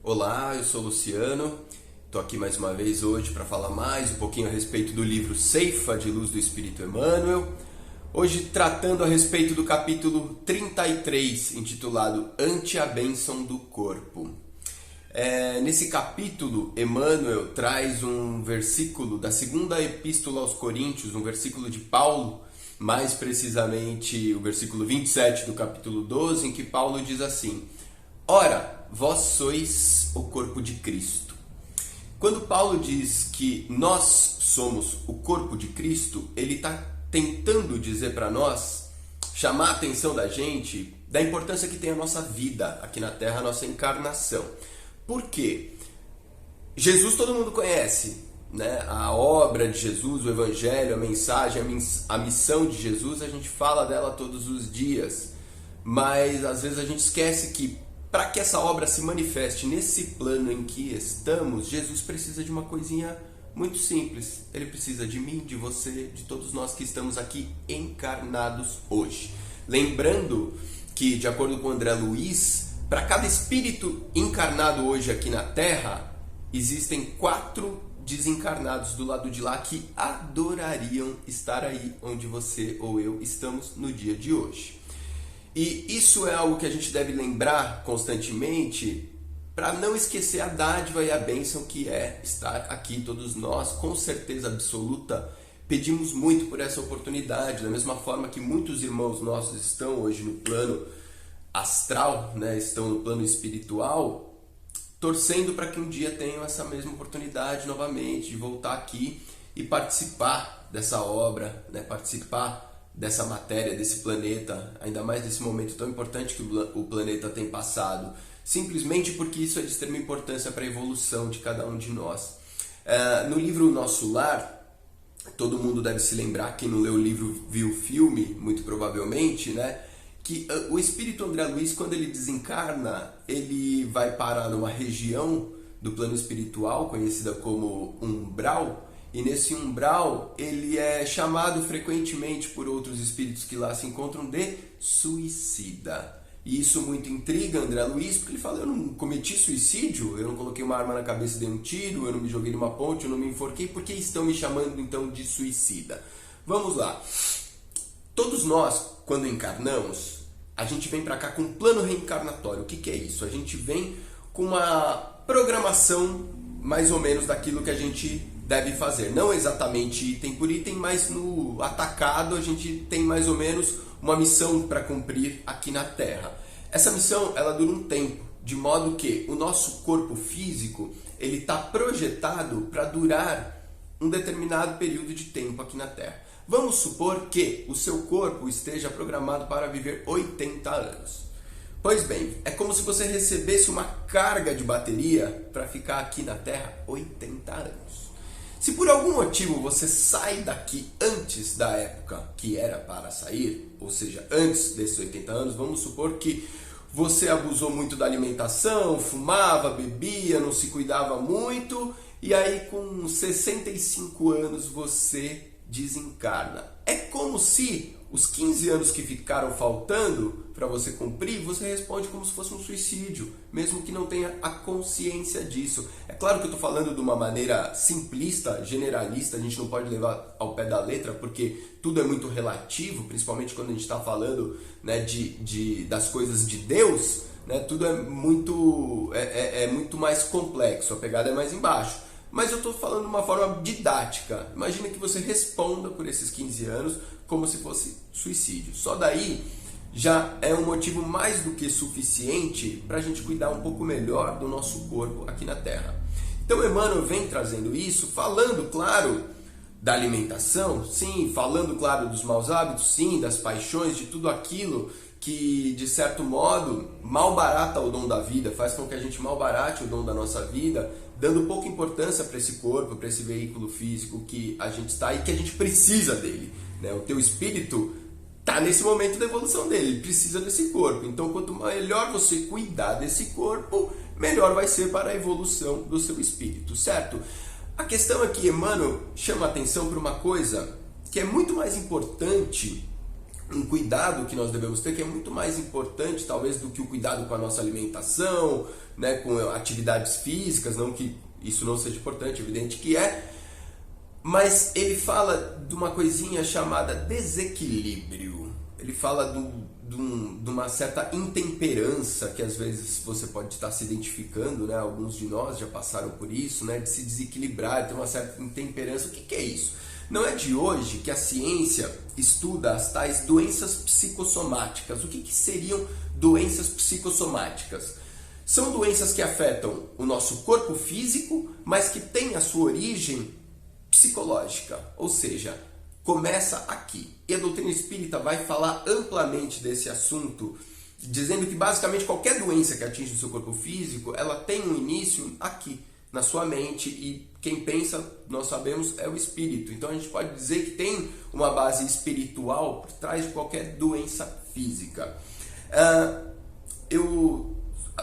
Olá, eu sou o Luciano, estou aqui mais uma vez hoje para falar mais um pouquinho a respeito do livro Ceifa de Luz do Espírito Emmanuel. Hoje tratando a respeito do capítulo 33, intitulado Ante a Bênção do Corpo. Nesse capítulo, Emmanuel traz um versículo da segunda epístola aos Coríntios, um versículo de Paulo, mais precisamente o versículo 27 do capítulo 12, em que Paulo diz assim: Ora, vós sois o corpo de Cristo. Quando Paulo diz que nós somos o corpo de Cristo, ele está tentando dizer para nós, chamar a atenção da gente, da importância que tem a nossa vida aqui na Terra, a nossa encarnação. Por quê? Jesus todo mundo conhece, né? A obra de Jesus, o Evangelho, a mensagem, a missão de Jesus, a gente fala dela todos os dias. Mas às vezes a gente esquece que para que essa obra se manifeste nesse plano em que estamos, Jesus precisa de uma coisinha muito simples. Ele precisa de mim, de você, de todos nós que estamos aqui encarnados hoje. Lembrando que, de acordo com André Luiz, para cada espírito encarnado hoje aqui na Terra, existem 4 desencarnados do lado de lá que adorariam estar aí onde você ou eu estamos no dia de hoje. E isso é algo que a gente deve lembrar constantemente para não esquecer a dádiva e a bênção que é estar aqui. Todos nós, com certeza absoluta, pedimos muito por essa oportunidade, da mesma forma que muitos irmãos nossos estão hoje no plano astral, né, estão no plano espiritual, torcendo para que um dia tenham essa mesma oportunidade novamente de voltar aqui e participar dessa obra, né, participar dessa matéria, desse planeta, ainda mais nesse momento tão importante que o planeta tem passado, simplesmente porque isso é de extrema importância para a evolução de cada um de nós. No livro Nosso Lar, todo mundo deve se lembrar, quem não leu o livro viu o filme, muito provavelmente, né? Que o espírito André Luiz, quando ele desencarna, ele vai parar numa região do plano espiritual, conhecida como umbral, e nesse umbral ele é chamado frequentemente por outros espíritos que lá se encontram de suicida. E isso muito intriga André Luiz, porque ele fala: eu não cometi suicídio, eu não coloquei uma arma na cabeça e dei um tiro, eu não me joguei numa ponte, eu não me enforquei, por que estão me chamando então de suicida? Vamos lá. Todos nós, quando encarnamos, a gente vem para cá com um plano reencarnatório. O que é isso? A gente vem com uma programação mais ou menos daquilo que a gente deve fazer. Não exatamente item por item, mas no atacado a gente tem mais ou menos uma missão para cumprir aqui na Terra. Essa missão, ela dura um tempo, de modo que o nosso corpo físico, ele está projetado para durar um determinado período de tempo aqui na Terra. Vamos supor que o seu corpo esteja programado para viver 80 anos. Pois bem, é como se você recebesse uma carga de bateria para ficar aqui na Terra 80 anos. Se por algum motivo você sai daqui antes da época que era para sair, ou seja, antes desses 80 anos, vamos supor que você abusou muito da alimentação, fumava, bebia, não se cuidava muito, e aí com 65 anos você desencarna. É como se os 15 anos que ficaram faltando para você cumprir, você responde como se fosse um suicídio, mesmo que não tenha a consciência disso. É claro que eu estou falando de uma maneira simplista, generalista, a gente não pode levar ao pé da letra, porque tudo é muito relativo, principalmente quando a gente está falando, né, das coisas de Deus, né, tudo é muito mais complexo, a pegada é mais embaixo. Mas eu estou falando de uma forma didática. Imagina que você responda por esses 15 anos como se fosse suicídio. Só daí já é um motivo mais do que suficiente para a gente cuidar um pouco melhor do nosso corpo aqui na Terra. Então Emmanuel vem trazendo isso, falando, claro, da alimentação, sim, falando, claro, dos maus hábitos, sim, das paixões, de tudo aquilo que, de certo modo, malbarata o dom da vida, faz com que a gente malbarate o dom da nossa vida, dando pouca importância para esse corpo, para esse veículo físico que a gente está e que a gente precisa dele, né? O teu espírito está nesse momento da evolução dele, ele precisa desse corpo. Então, quanto melhor você cuidar desse corpo, melhor vai ser para a evolução do seu espírito, certo? A questão é que Emmanuel chama a atenção para uma coisa que é muito mais importante um cuidado que nós devemos ter, que é muito mais importante talvez do que o cuidado com a nossa alimentação, né, com atividades físicas, não que isso não seja importante, evidente que é, mas ele fala de uma coisinha chamada desequilíbrio. Ele fala de uma certa intemperança que às vezes você pode estar se identificando, né? Alguns de nós já passaram por isso, né? De se desequilibrar, ter uma certa intemperança. O que é isso? Não é de hoje que a ciência estuda as tais doenças psicossomáticas. O que seriam doenças psicossomáticas? São doenças que afetam o nosso corpo físico, mas que têm a sua origem psicológica, ou seja, começa aqui. E a doutrina espírita vai falar amplamente desse assunto, dizendo que basicamente qualquer doença que atinge o seu corpo físico, ela tem um início aqui, na sua mente, e quem pensa, nós sabemos, é o espírito. Então a gente pode dizer que tem uma base espiritual por trás de qualquer doença física. Eu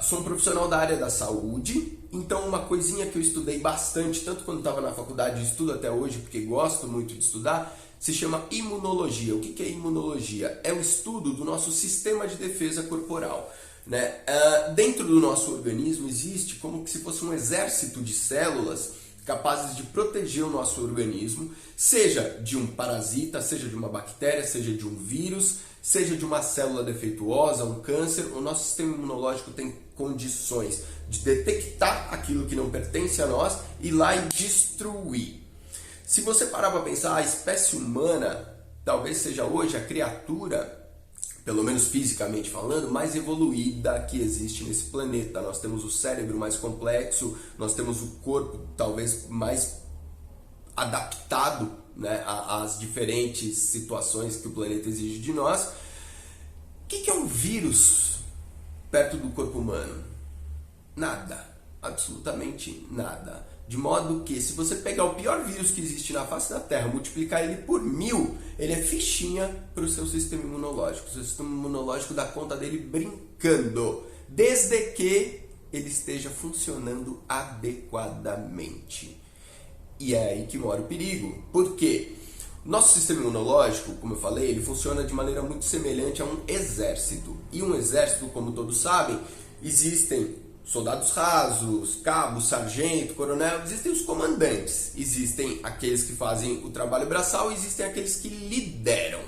sou um profissional da área da saúde, então uma coisinha que eu estudei bastante, tanto quando estava na faculdade, estudo até hoje, porque gosto muito de estudar, se chama imunologia. O que é imunologia? É o estudo do nosso sistema de defesa corporal, né? Dentro do nosso organismo existe como se fosse um exército de células capazes de proteger o nosso organismo, seja de um parasita, seja de uma bactéria, seja de um vírus, seja de uma célula defeituosa, um câncer. O nosso sistema imunológico tem condições de detectar aquilo que não pertence a nós e ir lá e destruir. Se você parar para pensar, a espécie humana talvez seja hoje a criatura, pelo menos fisicamente falando, mais evoluída que existe nesse planeta. Nós temos o cérebro mais complexo, nós temos o corpo talvez mais adaptado, né, às diferentes situações que o planeta exige de nós. O que é um vírus perto do corpo humano? Nada, absolutamente nada. De modo que, se você pegar o pior vírus que existe na face da Terra, multiplicar ele por 1000, ele é fichinha para o seu sistema imunológico. O seu sistema imunológico dá conta dele brincando, desde que ele esteja funcionando adequadamente. E é aí que mora o perigo. Por quê? Nosso sistema imunológico, como eu falei, ele funciona de maneira muito semelhante a um exército. E um exército, como todos sabem, existem soldados rasos, cabos, sargento, coronel, existem os comandantes, existem aqueles que fazem o trabalho braçal e existem aqueles que lideram.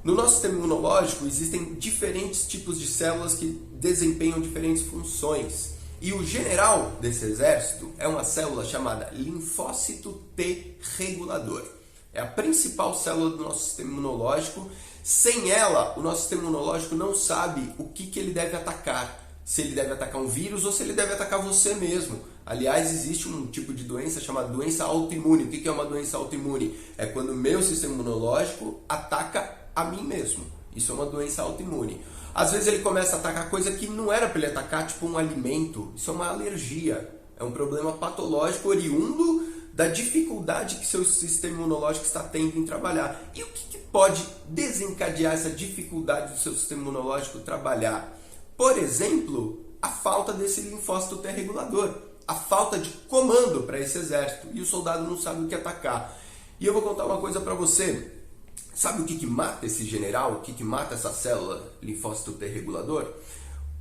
No nosso sistema imunológico existem diferentes tipos de células que desempenham diferentes funções. E o general desse exército é uma célula chamada linfócito T regulador. É a principal célula do nosso sistema imunológico. Sem ela, o nosso sistema imunológico não sabe o que ele deve atacar. Se ele deve atacar um vírus ou se ele deve atacar você mesmo. Aliás, existe um tipo de doença chamada doença autoimune. O que é uma doença autoimune? É quando o meu sistema imunológico ataca a mim mesmo. Isso é uma doença autoimune. Às vezes ele começa a atacar coisa que não era para ele atacar, tipo um alimento. Isso é uma alergia. É um problema patológico oriundo da dificuldade que seu sistema imunológico está tendo em trabalhar. E o que pode desencadear essa dificuldade do seu sistema imunológico trabalhar? Por exemplo, a falta desse linfócito T regulador, a falta de comando para esse exército, e o soldado não sabe o que atacar. E eu vou contar uma coisa para você. Sabe o que mata esse general? O que mata essa célula linfócito T regulador?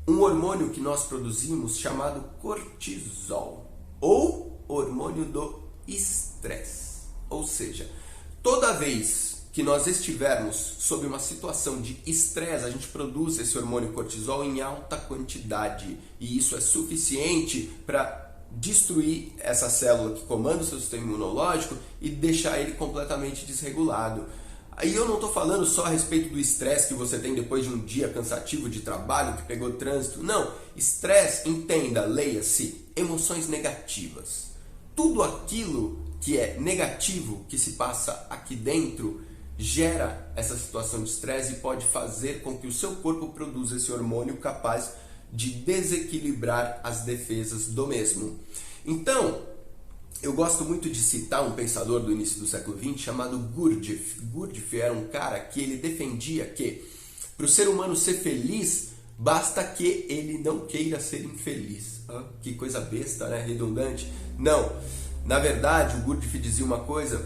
Um hormônio que nós produzimos chamado cortisol, ou hormônio do estresse. Ou seja, toda vez que nós estivermos sob uma situação de estresse, a gente produz esse hormônio cortisol em alta quantidade. E isso é suficiente para destruir essa célula que comanda o seu sistema imunológico e deixar ele completamente desregulado. Aí eu não estou falando só a respeito do estresse que você tem depois de um dia cansativo de trabalho, que pegou trânsito. Não, estresse, entenda, leia-se, emoções negativas. Tudo aquilo que é negativo que se passa aqui dentro gera essa situação de estresse e pode fazer com que o seu corpo produza esse hormônio capaz de desequilibrar as defesas do mesmo. Então, eu gosto muito de citar um pensador do início do século XX chamado Gurdjieff. Gurdjieff era um cara que ele defendia que para o ser humano ser feliz, basta que ele não queira ser infeliz. Que coisa besta, né? Redundante. Não. Na verdade, o Gurdjieff dizia uma coisa,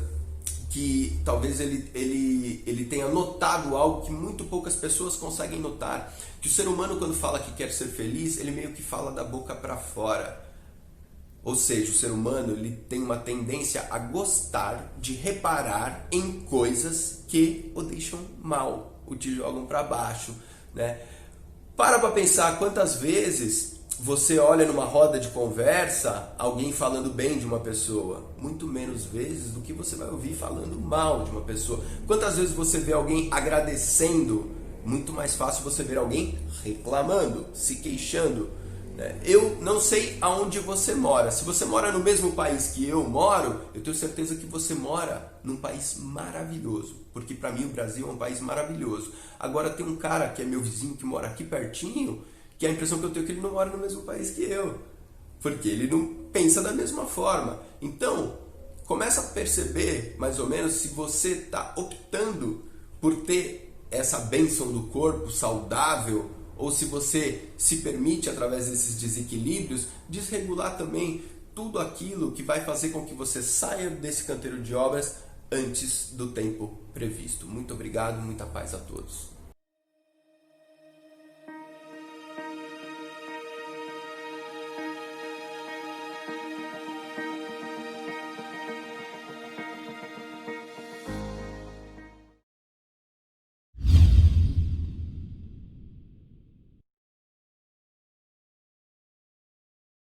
que talvez ele tenha notado algo que muito poucas pessoas conseguem notar. Que o ser humano, quando fala que quer ser feliz, ele meio que fala da boca para fora. Ou seja, o ser humano ele tem uma tendência a gostar de reparar em coisas que o deixam mal, o te jogam para baixo, né? Para pensar quantas vezes você olha numa roda de conversa alguém falando bem de uma pessoa, muito menos vezes do que você vai ouvir falando mal de uma pessoa. Quantas vezes você vê alguém agradecendo, muito mais fácil você ver alguém reclamando, se queixando. Eu não sei aonde você mora. Se você mora no mesmo país que eu moro, eu tenho certeza que você mora num país maravilhoso. Porque para mim o Brasil é um país maravilhoso. Agora tem um cara que é meu vizinho que mora aqui pertinho, que a impressão que eu tenho é que ele não mora no mesmo país que eu. Porque ele não pensa da mesma forma. Então, começa a perceber mais ou menos se você está optando por ter essa bênção do corpo saudável, ou se você se permite, através desses desequilíbrios, desregular também tudo aquilo que vai fazer com que você saia desse canteiro de obras antes do tempo previsto. Muito obrigado, muita paz a todos.